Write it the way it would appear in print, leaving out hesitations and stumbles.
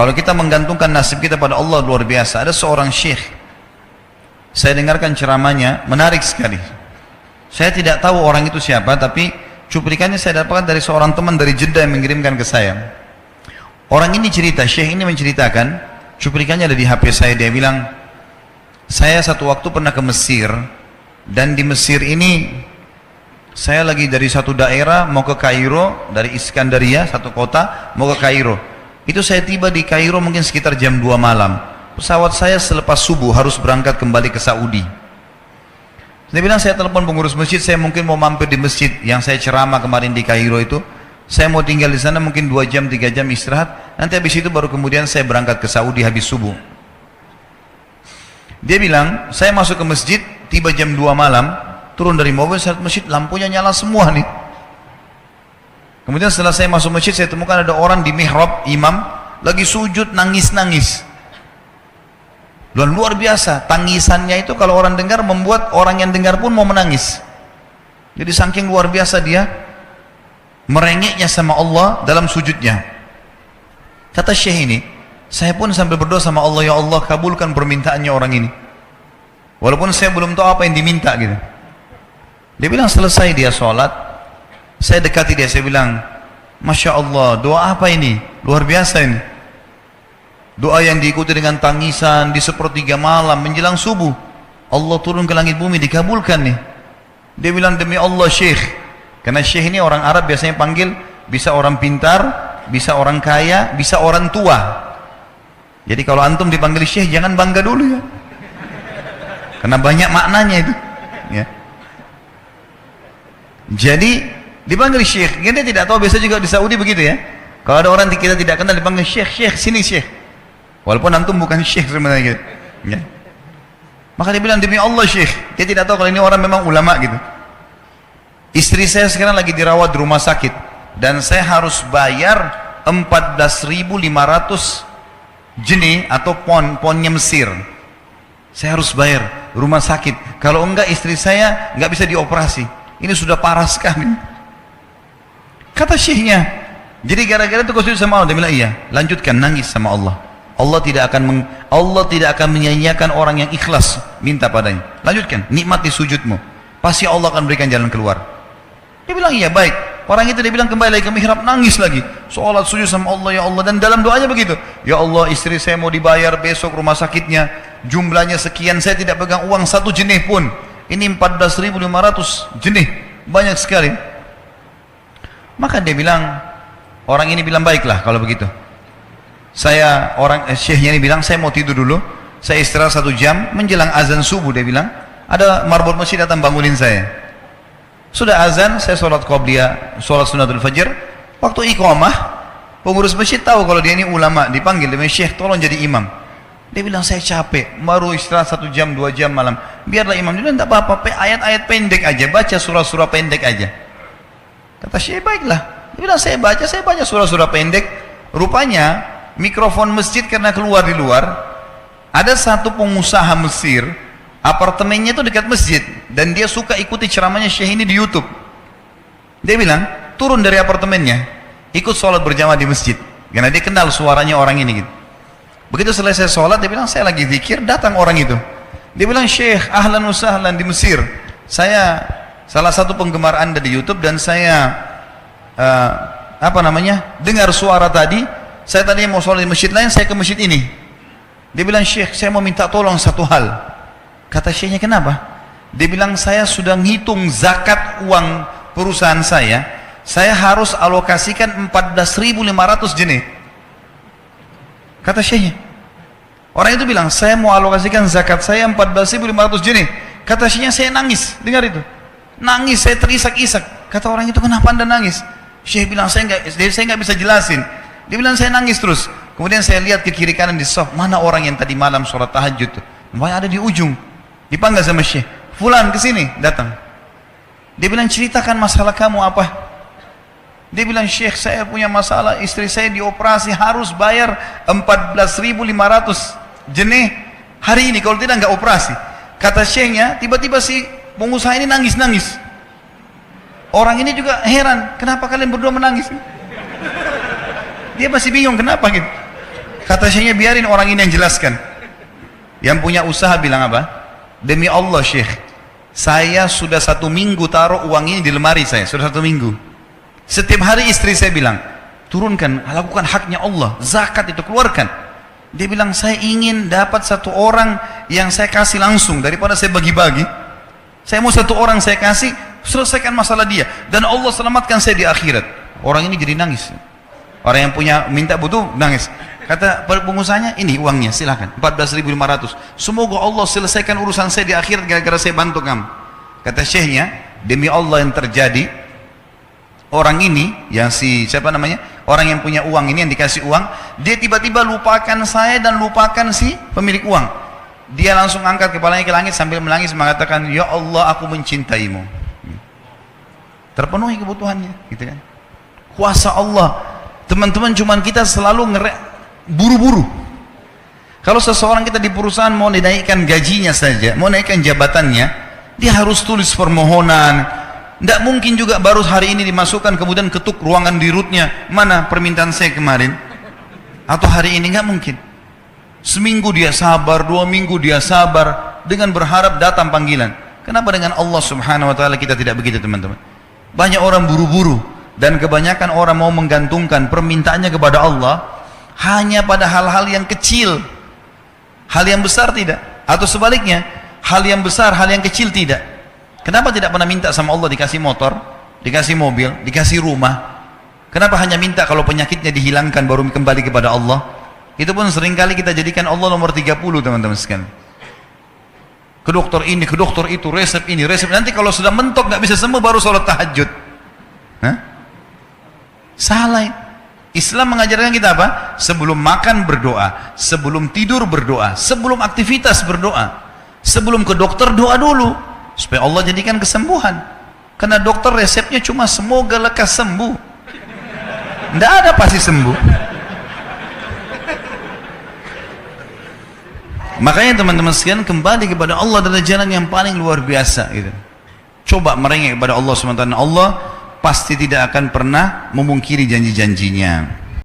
Kalau kita menggantungkan nasib kita pada Allah luar biasa. Ada seorang syekh, saya dengarkan ceramahnya, menarik sekali. Saya tidak tahu orang itu siapa, tapi cuplikannya saya dapatkan dari seorang teman dari Jeddah yang mengirimkan ke saya. Orang ini cerita, syekh ini menceritakan, cuplikannya ada di HP saya. Dia bilang, saya satu waktu pernah ke Mesir, dan di Mesir ini saya lagi dari satu daerah mau ke Kairo, dari Iskandaria satu kota mau ke Kairo. Itu saya tiba di Kairo mungkin sekitar jam 2 malam. Pesawat saya selepas subuh harus berangkat kembali ke Saudi. Dia bilang, saya telepon pengurus masjid, saya mungkin mau mampir di masjid yang saya ceramah kemarin di Kairo itu. Saya mau tinggal di sana mungkin 2 jam 3 jam istirahat. Nanti habis itu baru kemudian saya berangkat ke Saudi habis subuh. Dia bilang, saya masuk ke masjid, tiba jam 2 malam, turun dari mobil, saat masjid lampunya nyala semua nih. Kemudian setelah saya masuk masjid, saya temukan ada orang di mihrab, imam, lagi sujud nangis-nangis. Dan luar biasa, tangisannya itu kalau orang dengar membuat orang yang dengar pun mau menangis. Jadi saking luar biasa dia merengeknya sama Allah dalam sujudnya. Kata syekh ini, saya pun sambil berdoa sama Allah, ya Allah kabulkan permintaannya orang ini. Walaupun saya belum tahu apa yang diminta gitu. Dia bilang selesai dia sholat, saya dekati dia, saya bilang, Masya Allah, doa apa ini? Luar biasa ini. Doa yang diikuti dengan tangisan di sepertiga malam menjelang subuh. Allah turun ke langit bumi, dikabulkan nih. Dia bilang, demi Allah syekh. Karena syekh ini orang Arab biasanya panggil, bisa orang pintar, bisa orang kaya, bisa orang tua. Jadi kalau antum dipanggil syekh jangan bangga dulu ya, karena banyak maknanya itu ya. Jadi dipanggil syekh, kita tidak tahu, biasa juga di Saudi begitu ya. Kalau ada orang kita tidak kenal dipanggil syekh, syekh sini syekh, walaupun antum bukan syekh sebenarnya gitu ya. Maka dia bilang, demi Allah syekh, dia tidak tahu kalau ini orang memang ulama gitu. Istri saya sekarang lagi dirawat di rumah sakit dan saya harus bayar 14.500 jenih atau ponnya Mesir. Saya harus bayar rumah sakit. Kalau enggak istri saya enggak bisa dioperasi. Ini sudah parah sekali. Kata syekhnya, jadi gara-gara itu kau sujud sama Allah. Dia bilang, iya, lanjutkan nangis sama Allah. Allah tidak akan menyanyiakan orang yang ikhlas minta padanya. Lanjutkan, nikmati sujudmu. Pasti Allah akan berikan jalan keluar. Dia bilang, iya baik. Orang itu dia bilang kembali lagi ke mihrab, nangis lagi. Sholat sujud sama Allah, ya Allah. Dan dalam doanya begitu. Ya Allah, istri saya mau dibayar besok rumah sakitnya. Jumlahnya sekian, saya tidak pegang uang 1 jenih pun. Ini 14.500 jenih. Banyak sekali. Maka dia bilang, orang ini bilang, baiklah kalau begitu. Syekhnya ini bilang, saya mau tidur dulu. Saya istirahat 1 jam. Menjelang azan subuh dia bilang, ada marbot masjid datang bangunin saya. Sudah azan, saya sholat qobliyah, sholat sunnatul fajr. Waktu iqamah, pengurus masjid tahu kalau dia ini ulama, dipanggil, dia syekh, tolong jadi imam. Dia bilang, saya capek, baru istirahat 1 jam, 2 jam malam. Biarlah imam. Dia bilang, tak apa-apa, ayat-ayat pendek aja, baca surah-surah pendek aja. Kata syekh, baiklah. Dia bilang, saya baca surah-surah pendek. Rupanya, mikrofon masjid karena keluar di luar, ada satu pengusaha Mesir, apartemennya itu dekat masjid dan dia suka ikuti ceramahnya syekh ini di YouTube. Dia bilang turun dari apartemennya ikut sholat berjamaah di masjid karena dia kenal suaranya orang ini gitu. Begitu selesai sholat dia bilang, saya lagi zikir, datang orang itu. Dia bilang, syekh ahlan wa sahlan di Mesir, saya salah satu penggemar anda di YouTube dan saya dengar suara tadi. Saya tadi mau sholat di masjid lain, saya ke masjid ini. Dia bilang, syekh saya mau minta tolong satu hal. Kata syekhnya, kenapa? Dia bilang, saya sudah ngitung zakat uang perusahaan saya harus alokasikan 14.500 jenih. Kata syekhnya. Orang itu bilang, saya mau alokasikan zakat saya 14.500 jenih. Kata syekhnya, saya nangis, dengar itu. Nangis, saya terisak-isak. Kata orang itu, kenapa anda nangis? Syekh bilang, saya nggak bisa jelasin. Dia bilang, saya nangis terus. Kemudian saya lihat ke kiri kanan di soft, mana orang yang tadi malam sholat tahajud tuh? Namanya ada di ujung. Dipanggil sama syekh, fulan kesini, datang. Dia bilang, ceritakan masalah kamu apa? Dia bilang, syekh saya punya masalah, istri saya dioperasi, harus bayar 14.500 jenih hari ini, kalau tidak nggak operasi. Kata syekhnya, tiba-tiba si pengusaha ini nangis-nangis. Orang ini juga heran, kenapa kalian berdua menangis? Dia masih bingung kenapa gitu. Kata syekhnya, biarin orang ini yang jelaskan. Yang punya usaha bilang apa? Demi Allah syekh, saya sudah 1 minggu taruh uang ini di lemari saya, sudah 1 minggu. Setiap hari istri saya bilang, turunkan, lakukan haknya Allah, zakat itu keluarkan. Dia bilang, saya ingin dapat 1 orang yang saya kasih langsung, daripada saya bagi-bagi. Saya mau 1 orang saya kasih, selesaikan masalah dia, dan Allah selamatkan saya di akhirat. Orang ini jadi nangis. Orang yang punya minta butuh nangis. Kata pengusahanya, ini uangnya silakan, 14.500. Semoga Allah selesaikan urusan saya di akhirat gara-gara saya bantu kamu. Kata syekhnya, demi Allah yang terjadi, orang ini yang siapa namanya, orang yang punya uang ini, yang dikasih uang, dia tiba-tiba lupakan saya dan lupakan si pemilik uang. Dia langsung angkat kepalanya ke langit sambil menangis mengatakan, ya Allah, aku mencintaimu. Terpenuhi kebutuhannya, gitu kan? Kuasa Allah. Teman-teman, cuman kita selalu buru-buru. Kalau seseorang kita di perusahaan mau dinaikkan gajinya saja, mau naikkan jabatannya, dia harus tulis permohonan. Tidak mungkin juga baru hari ini dimasukkan kemudian ketuk ruangan di rootnya, mana permintaan saya kemarin, atau hari ini, nggak mungkin. Seminggu dia sabar, 2 minggu dia sabar, dengan berharap datang panggilan. Kenapa dengan Allah subhanahu wa ta'ala kita tidak begitu, teman-teman? Banyak orang buru-buru, dan kebanyakan orang mau menggantungkan permintaannya kepada Allah hanya pada hal-hal yang kecil, hal yang besar tidak, atau sebaliknya, hal yang besar, hal yang kecil tidak. Kenapa tidak pernah minta sama Allah dikasih motor, dikasih mobil, dikasih rumah? Kenapa hanya minta kalau penyakitnya dihilangkan baru kembali kepada Allah? Itu pun seringkali kita jadikan Allah nomor 30, teman-teman sekalian. Ke dokter ini, ke dokter itu, resep ini, resep. Nanti kalau sudah mentok nggak bisa sembuh baru sholat tahajud. Hah? Salah. Islam mengajarkan kita apa? Sebelum makan berdoa, sebelum tidur berdoa, sebelum aktivitas berdoa, sebelum ke dokter doa dulu supaya Allah jadikan kesembuhan. Karena dokter resepnya cuma semoga lekas sembuh, tidak ada pasti sembuh. Makanya teman-teman sekalian, kembali kepada Allah adalah jalan yang paling luar biasa gitu. Coba merengek kepada Allah SWT, Allah pasti tidak akan pernah memungkiri janji-janjinya.